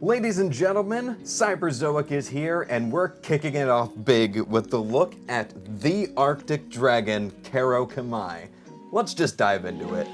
Ladies and gentlemen, Cyberzoic is here, and we're kicking it off big with the look at the Arctic Dragon, Karaokami. Let's just dive into it.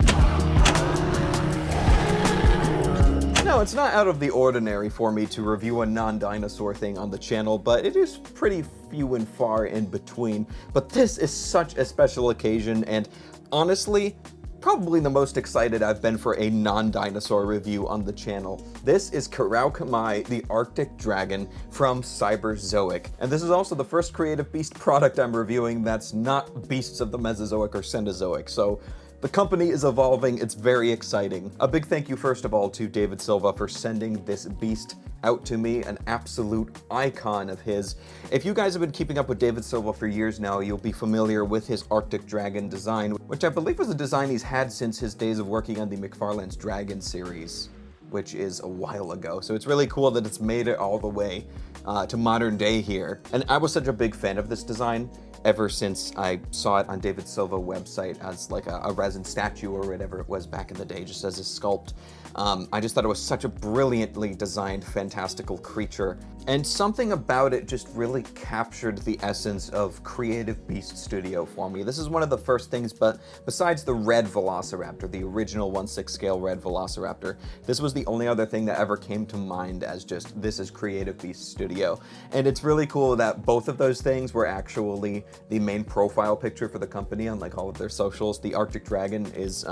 Now, it's not out of the ordinary for me to review a non-dinosaur thing on the channel, but it is pretty few and far in between. But this is such a special occasion, and honestly, probably the most excited I've been for a non-dinosaur review on the channel. This is Kuraokami, the Arctic Dragon from Cyberzoic. And this is also the first Creative Beast product I'm reviewing that's not beasts of the Mesozoic or Cenozoic. So the company is evolving, it's very exciting. A big thank you first of all to David Silva for sending this beast out to me, an absolute icon of his. If you guys have been keeping up with David Silva for years now, you'll be familiar with his Arctic Dragon design, which I believe was a design he's had since his days of working on the McFarlane's Dragon series, which is a while ago. So it's really cool that it's made it all the way to modern day here. And I was such a big fan of this design ever since I saw it on David Silva website as like a resin statue or whatever it was back in the day, just as a sculpt. I just thought it was such a brilliantly designed, fantastical creature. And something about it just really captured the essence of Creative Beast Studio for me. This is one of the first things, but besides the red Velociraptor, the original 1/6 scale red Velociraptor, this was the only other thing that ever came to mind as just, this is Creative Beast Studio. And it's really cool that both of those things were actually the main profile picture for the company on like all of their socials. The Arctic Dragon is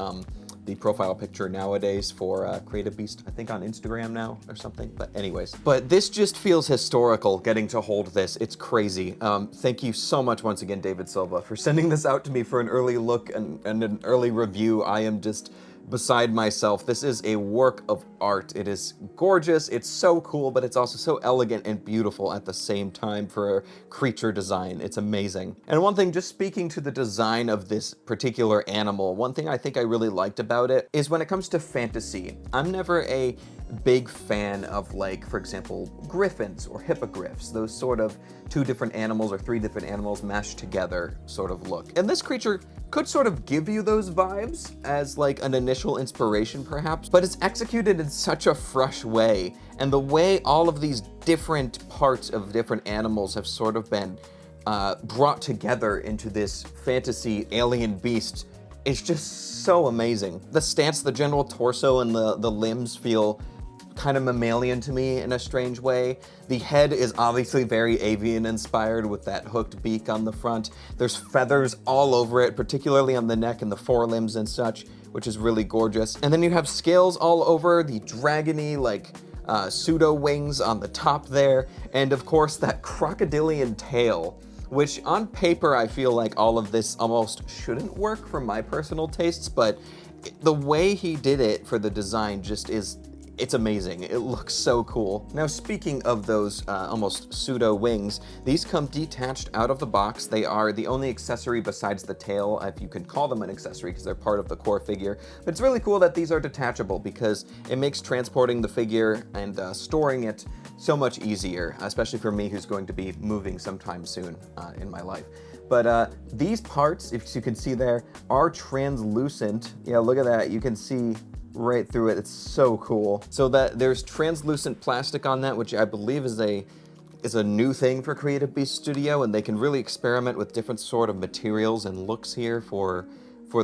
the profile picture nowadays for Creative Beast, I think on Instagram now or something, but anyways. But this just feels historical, getting to hold this. It's crazy. Thank you so much once again, David Silva, for sending this out to me for an early look and an early review. I am just beside myself. This is a work of art. It is gorgeous, it's so cool, but it's also so elegant and beautiful at the same time for a creature design. It's amazing. And one thing, just speaking to the design of this particular animal, one thing I think I really liked about it is when it comes to fantasy, I'm never a big fan of, like, for example, griffins or hippogriffs, those sort of two different animals or three different animals mashed together sort of look. And this creature could sort of give you those vibes as like an initial inspiration perhaps, but it's executed in such a fresh way. And the way all of these different parts of different animals have sort of been brought together into this fantasy alien beast is just so amazing. The stance, the general torso and the limbs feel kind of mammalian to me in a strange way. The head is obviously very avian inspired with that hooked beak on the front. There's feathers all over it, particularly on the neck and the forelimbs and such, which is really gorgeous. And then you have scales all over, the dragony like pseudo wings on the top there, and of course that crocodilian tail, which on paper I feel like all of this almost shouldn't work for my personal tastes, but the way he did it for the design just is, it's amazing. It looks so cool. Now, speaking of those almost pseudo wings, these come detached out of the box. They are the only accessory besides the tail, if you can call them an accessory, because they're part of the core figure. But it's really cool that these are detachable because it makes transporting the figure and storing it so much easier, especially for me who's going to be moving sometime soon in my life. But these parts, if you can see there, are translucent. Yeah, look at that. You can see right through it. It's so cool. So that there's translucent plastic on that, which I believe is a new thing for Creative Beast Studio, and they can really experiment with different sort of materials and looks here for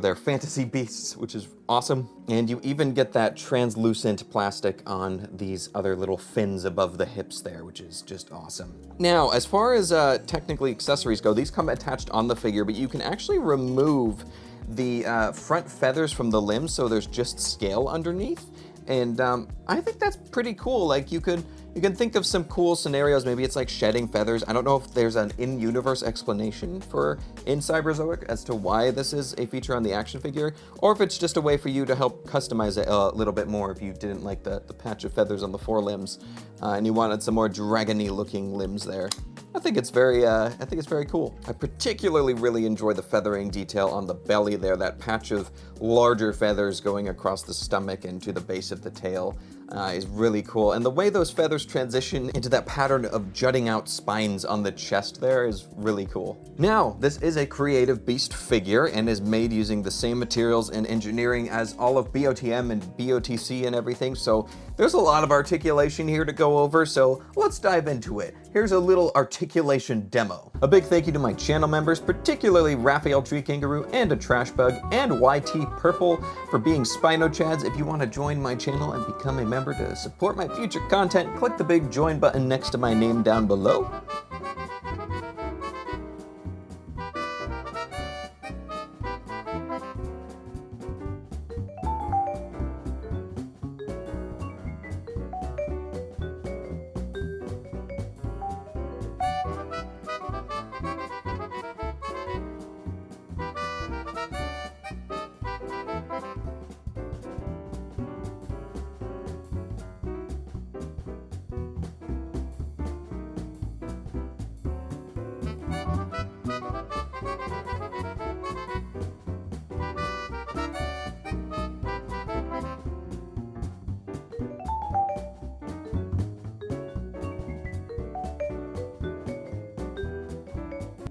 their fantasy beasts, which is awesome. And you even get that translucent plastic on these other little fins above the hips there, which is just awesome. Now, as far as technically accessories go, these come attached on the figure, but you can actually remove the front feathers from the limbs, so there's just scale underneath. And I think that's pretty cool. Like you can think of some cool scenarios. Maybe it's like shedding feathers. I don't know if there's an in-universe explanation for in Cyberzoic as to why this is a feature on the action figure, or if it's just a way for you to help customize it a little bit more if you didn't like the patch of feathers on the forelimbs and you wanted some more dragony looking limbs there. I think it's very cool. I particularly really enjoy the feathering detail on the belly there, that patch of larger feathers going across the stomach and to the base of the tail. is really cool. And the way those feathers transition into that pattern of jutting out spines on the chest there is really cool. Now, this is a Creative Beast figure and is made using the same materials and engineering as all of BOTM and BOTC and everything, so there's a lot of articulation here to go over, so let's dive into it. Here's a little articulation demo. A big thank you to my channel members, particularly Raphael Tree Kangaroo and a Trash Bug and YT Purple for being Spino Chads. If you want to join my channel and become a member to support my future content, click the big join button next to my name down below.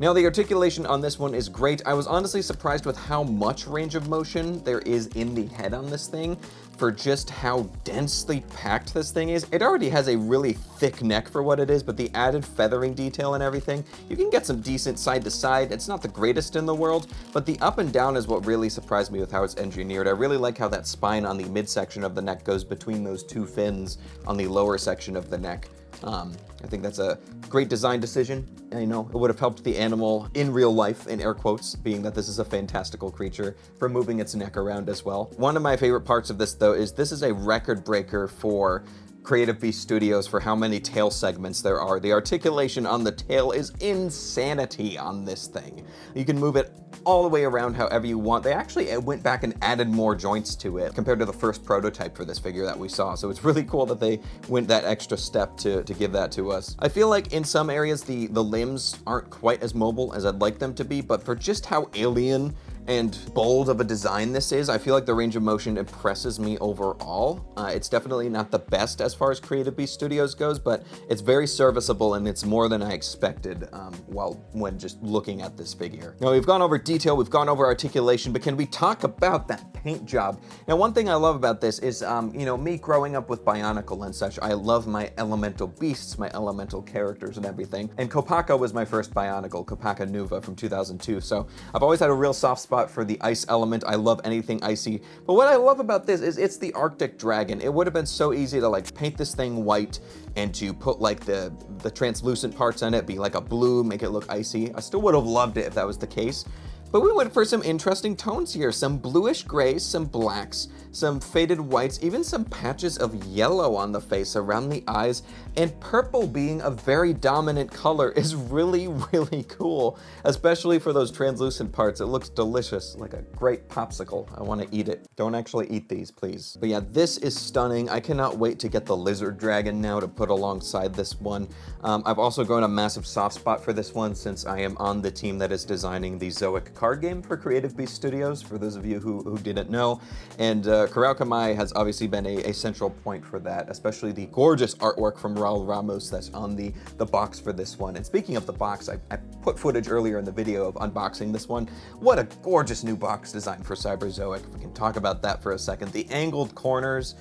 Now the articulation on this one is great. I was honestly surprised with how much range of motion there is in the head on this thing for just how densely packed this thing is. It already has a really thick neck for what it is, but the added feathering detail and everything, you can get some decent side to side. It's not the greatest in the world, but the up and down is what really surprised me with how it's engineered. I really like how that spine on the midsection of the neck goes between those two fins on the lower section of the neck. I think that's a great design decision. I know it would have helped the animal in real life, in air quotes, being that this is a fantastical creature, for moving its neck around as well. One of my favorite parts of this, though, is this is a record breaker for Creative Beast Studios for how many tail segments there are. The articulation on the tail is insanity on this thing. You can move it all the way around however you want. They actually went back and added more joints to it compared to the first prototype for this figure that we saw. So it's really cool that they went that extra step to give that to us. I feel like in some areas the limbs aren't quite as mobile as I'd like them to be, but for just how alien and bold of a design this is, I feel like the range of motion impresses me overall. It's definitely not the best as far as Creative Beast Studios goes, but it's very serviceable and it's more than I expected when just looking at this figure. Now we've gone over detail, we've gone over articulation, but can we talk about that paint job? Now one thing I love about this is, you know, me growing up with Bionicle and such, I love my elemental beasts, my elemental characters and everything. And Kopaka was my first Bionicle, Kopaka Nuva from 2002. So I've always had a real soft spot for the ice element. I love anything icy. But what I love about this is it's the Arctic Dragon. It would have been so easy to like paint this thing white and to put like the translucent parts on it, be like a blue, make it look icy. I still would have loved it if that was the case. But we went for some interesting tones here. Some bluish grays, some blacks, some faded whites, even some patches of yellow on the face around the eyes, and purple being a very dominant color is really, really cool, especially for those translucent parts. It looks delicious, like a great popsicle. I want to eat it. Don't actually eat these, please. But yeah, this is stunning. I cannot wait to get the lizard dragon now to put alongside this one. I've also grown a massive soft spot for this one since I am on the team that is designing the Zoic card game for Creative Beast Studios, for those of you who didn't know. And Karaokami has obviously been a central point for that, especially the gorgeous artwork from Raul Ramos that's on the box for this one. And speaking of the box, I put footage earlier in the video of unboxing this one. What a gorgeous new box design for Cyberzoic. We can talk about that for a second. The angled corners,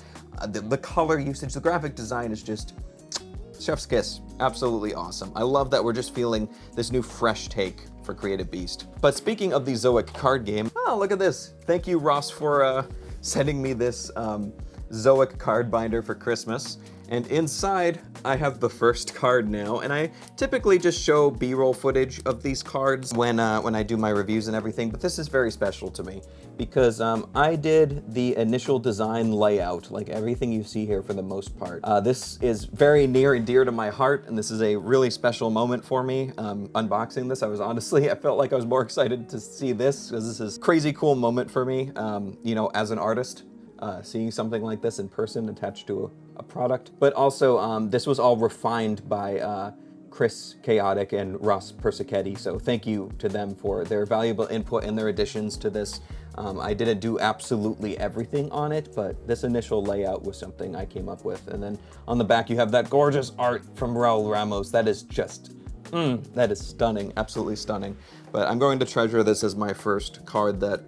the color usage, the graphic design is just chef's kiss. Absolutely awesome. I love that we're just feeling this new fresh take for Creative Beast. But speaking of the Zoic card game, oh, look at this. Thank you, Ross, for sending me this Zoic card binder for Christmas. And inside, I have the first card now, and I typically just show B-roll footage of these cards when I do my reviews and everything, but this is very special to me because I did the initial design layout, like everything you see here for the most part. This is very near and dear to my heart, and this is a really special moment for me. Unboxing this, I felt like I was more excited to see this because this is a crazy cool moment for me, you know, as an artist. Seeing something like this in person attached to a product. But also, this was all refined by Chris Chaotic and Ross Persichetti, so thank you to them for their valuable input and their additions to this. I didn't do absolutely everything on it, but this initial layout was something I came up with. And then on the back you have that gorgeous art from Raul Ramos. That is just, that is stunning, absolutely stunning. But I'm going to treasure this as my first card that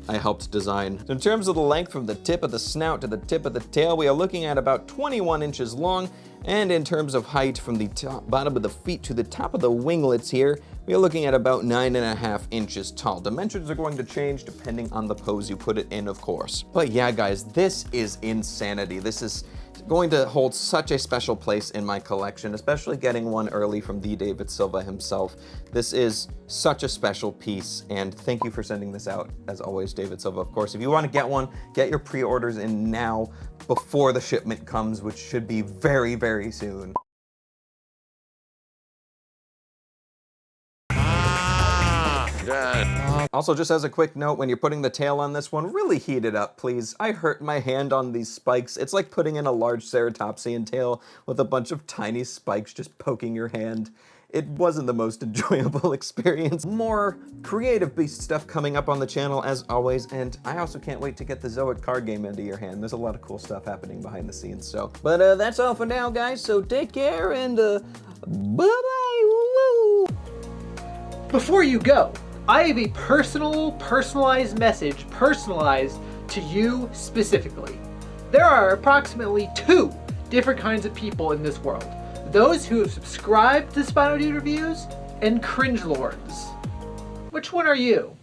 I helped design. So in terms of the length from the tip of the snout to the tip of the tail, we are looking at about 21 inches long. And in terms of height from the bottom of the feet to the top of the winglets here, we are looking at about 9.5 inches tall. Dimensions are going to change depending on the pose you put it in, of course. But yeah, guys, this is insanity. This is going to hold such a special place in my collection, especially getting one early from the David Silva himself. This is such a special piece, and thank you for sending this out, as always, David Silva. Of course, if you want to get one, get your pre-orders in now before the shipment comes, which should be very, very soon. Also, just as a quick note, when you're putting the tail on this one, really heat it up, please. I hurt my hand on these spikes. It's like putting in a large ceratopsian tail with a bunch of tiny spikes just poking your hand. It wasn't the most enjoyable experience. More creative beast stuff coming up on the channel as always, and I also can't wait to get the Zoic card game into your hand. There's a lot of cool stuff happening behind the scenes, so. But that's all for now, guys, so take care and bye-bye, woo-woo! Before you go, I have a personalized message, personalized to you specifically. There are approximately 2 different kinds of people in this world. Those who have subscribed to SpinoDude Reviews and cringe lords. Which one are you?